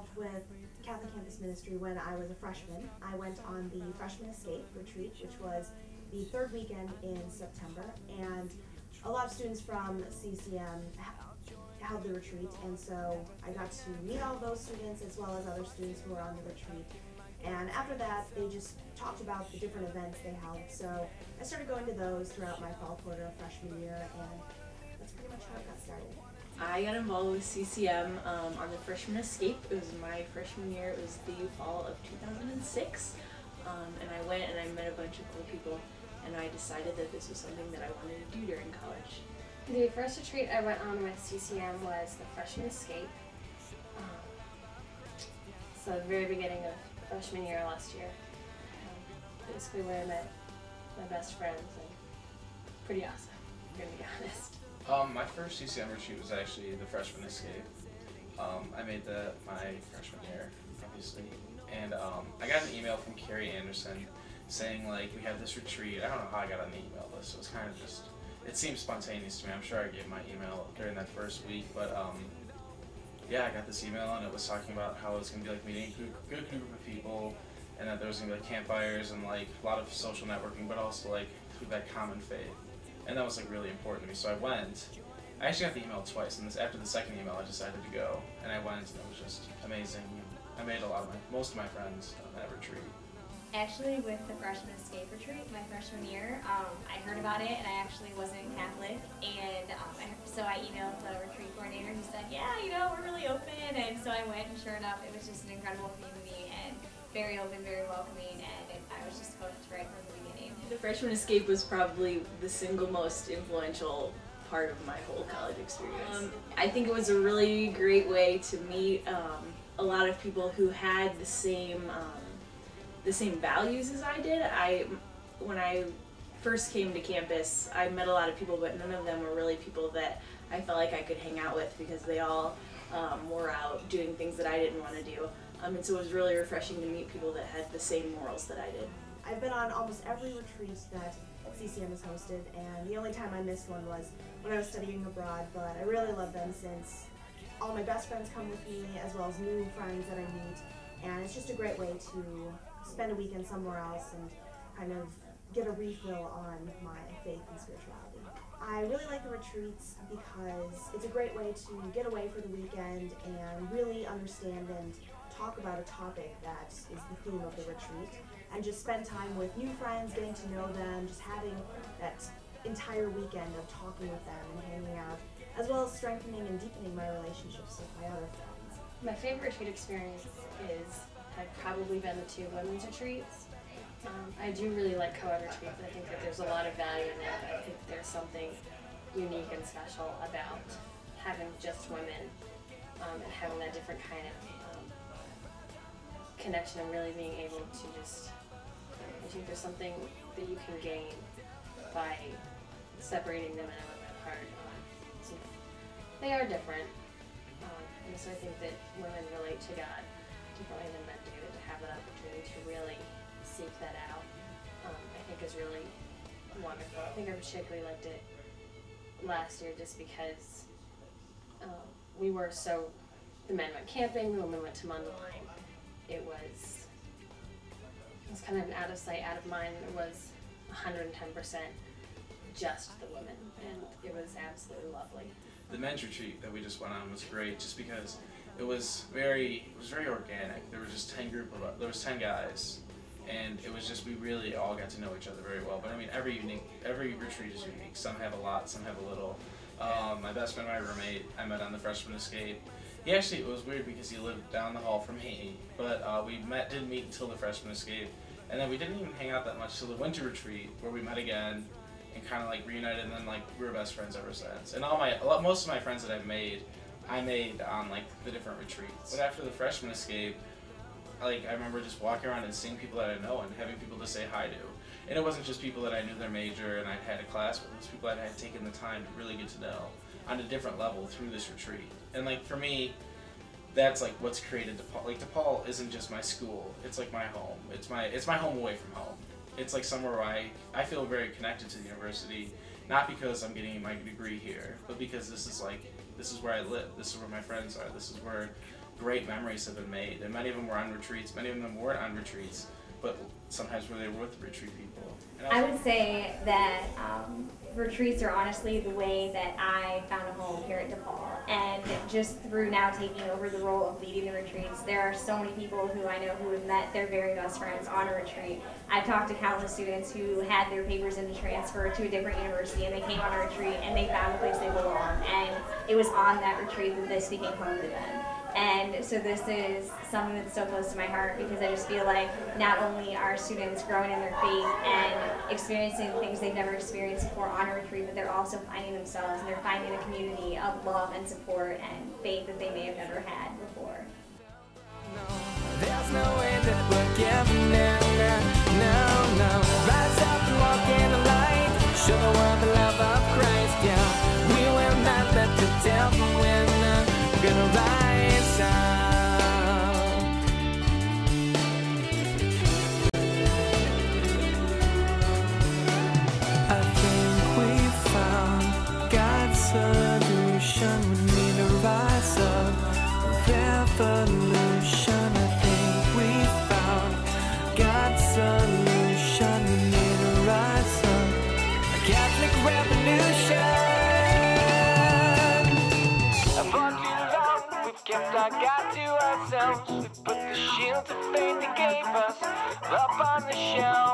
involved with Catholic Campus Ministry when I was a freshman. I went on the Freshman Escape Retreat, which was the third weekend in September, and a lot of students from CCM held the retreat, and so I got to meet all of those students as well as other students who were on the retreat. And after that, they just talked about the different events they held. So I started going to those throughout my fall quarter of freshman year, and that's pretty much how it got started. I got involved with CCM on the Freshman Escape. It was my freshman year. It was the fall of 2006. And I went and I met a bunch of cool people, and I decided that this was something that I wanted to do during college. The first retreat I went on with CCM was the Freshman Escape. So the very beginning of freshman year last year. Basically where I met my best friends, and pretty awesome, I'm gonna be honest. My first CCM retreat was actually the Freshman Escape. I made that my freshman year, obviously, and I got an email from Carrie Anderson saying like, we have this retreat. I don't know how I got on the email list. It was kind of just, it seemed spontaneous to me. I'm sure I gave my email during that first week, but yeah, I got this email and it was talking about how it was going to be like meeting a good group of people, and that there was going to be like campfires and like a lot of social networking, but also like through that common faith. And that was like really important to me. So I went. I actually got the email twice, and after the second email I decided to go, and I went, and it was just amazing. I made most of my friends on that retreat. Actually, with the Freshman Escape Retreat, my freshman year, I heard about it, and I actually wasn't Catholic, and so I emailed the retreat coordinator, who said, yeah, you know, we're really open, and so I went, and sure enough, it was just an incredible community, and very open, very welcoming, and I was just hooked right from the beginning. The Freshman Escape was probably the single most influential part of my whole college experience. I think it was a really great way to meet a lot of people who had the same values as I did. When I first came to campus, I met a lot of people, but none of them were really people that I felt like I could hang out with, because they all were out doing things that I didn't want to do. And so it was really refreshing to meet people that had the same morals that I did. I've been on almost every retreat that CCM has hosted, and the only time I missed one was when I was studying abroad, but I really love them since all my best friends come with me, as well as new friends that I meet, and it's just a great way to spend a weekend somewhere else and kind of get a refill on my faith and spirituality. I really like the retreats because it's a great way to get away for the weekend and really understand and talk about a topic that is the theme of the retreat, and just spend time with new friends, getting to know them, just having that entire weekend of talking with them and hanging out, as well as strengthening and deepening my relationships with my other friends. My favorite retreat experience have probably been the two women's retreats. I do really like co-ed retreats. I think that there's a lot of value in it. I think there's something unique and special about having just women and having that different kind of connection, and really being able to just, I think there's something that you can gain by separating the men and women apart. So they are different, and so I think that women relate to God differently than men do, and to have that opportunity to really seek that out, I think is really wonderful. I think I particularly liked it last year just because the men went camping, the women went to Mundelein. It was kind of an out of sight, out of mind. It was 110% just the women, and it was absolutely lovely. The men's retreat that we just went on was great, just because it was very organic. There was just 10 guys, and it was just, we really all got to know each other very well. But I mean, every retreat is unique. Some have a lot, some have a little. My best friend, my roommate, I met on the Freshman Escape. It was weird because he lived down the hall from me, but we didn't meet until the Freshman Escape, and then we didn't even hang out that much till the winter retreat, where we met again and kind of like reunited, and then like we were best friends ever since. And most of my friends that I made on like the different retreats. But after the Freshman Escape, like I remember just walking around and seeing people that I know and having people to say hi to. And it wasn't just people that I knew their major and I'd had a class, but it was people that I had taken the time to really get to know on a different level through this retreat. And like for me, that's like what's created DePaul. Like DePaul isn't just my school, it's like my home. It's my home away from home. It's like somewhere where I feel very connected to the university, not because I'm getting my degree here, but because this is where I live, this is where my friends are, this is where great memories have been made, and many of them were on retreats, many of them weren't on retreats, but sometimes where they were with retreat people. I would say that retreats are honestly the way that I found a home here at DePaul. And just through now taking over the role of leading the retreats, there are so many people who I know who have met their very best friends on a retreat. I've talked to countless students who had their papers in to transfer to a different university, and they came on a retreat and they found a place they belong. And it was on that retreat that this became home to them. And so this is something that's so close to my heart, because I just feel like not only are students growing in their faith and experiencing things they've never experienced before on a retreat, but they're also finding themselves, and they're finding a community of love and support and faith that they may have never had before. There's no way that we're giving in, no. Rise up and walk in the light, show the world the love of Christ, yeah. We will not let the devil win, we're gonna rise up. I think we found God's solution, we need to rise up, revolution. I think we found God's solution, we need to rise up, a Catholic revolution. For too long we've kept our God to ourselves, we put the shield of faith He gave us up on the shelf.